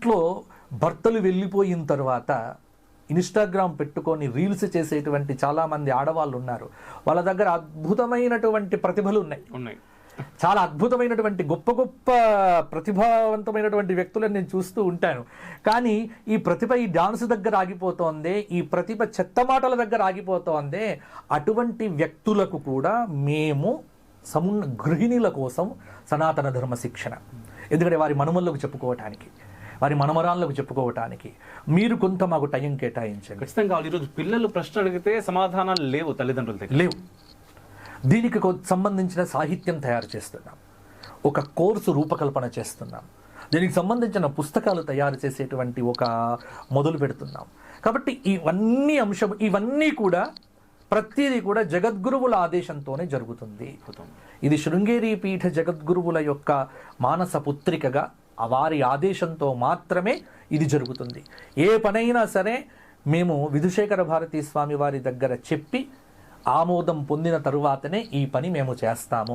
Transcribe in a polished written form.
ఇంట్లో భర్తలు వెళ్ళిపోయిన తర్వాత ఇన్స్టాగ్రామ్ పెట్టుకొని రీల్స్ చేసేటువంటి చాలామంది ఆడవాళ్ళు ఉన్నారు. వాళ్ళ దగ్గర అద్భుతమైనటువంటి ప్రతిభలు ఉన్నాయి. చాలా అద్భుతమైనటువంటి గొప్ప గొప్ప ప్రతిభావంతమైనటువంటి వ్యక్తులను నేను చూస్తూ ఉంటాను. కానీ ఈ ప్రతిభ ఈ డాన్స్ దగ్గర ఆగిపోతోంది, ఈ ప్రతిభ చెత్త మాటల దగ్గర ఆగిపోతోంది. అటువంటి వ్యక్తులకు కూడా మేము గృహిణీల కోసం సనాతన ధర్మ శిక్షణ, ఎందుకంటే వారి మనుమల్లోకి చెప్పుకోవటానికి, వారి మనమరాళ్ళకు చెప్పుకోవటానికి మీరు కొంత మాకు టైం కేటాయించండి. ఖచ్చితంగా ఈరోజు పిల్లలు ప్రశ్న అడిగితే సమాధానాలు లేవు, తల్లిదండ్రుల దగ్గర లేవు. దీనికి సంబంధించిన సాహిత్యం తయారు చేస్తున్నాం, ఒక కోర్సు రూపకల్పన చేస్తున్నాం, దీనికి సంబంధించిన పుస్తకాలు తయారు చేసేటువంటి ఒక మొదలు పెడుతున్నాం. కాబట్టి ఇవన్నీ కూడా ప్రతిదీ కూడా జగద్గురువుల ఆదేశంతోనే జరుగుతుంది. ఇది శృంగేరి పీఠ జగద్గురువుల యొక్క మానస పుత్రికగా వారి ఆదేశంతో మాత్రమే ఇది జరుగుతుంది. ఏ పనైనా సరే మేము విధుశేఖర భారతీ స్వామి వారి దగ్గర చెప్పి ఆమోదం పొందిన తరువాతనే ఈ పని మేము చేస్తాము.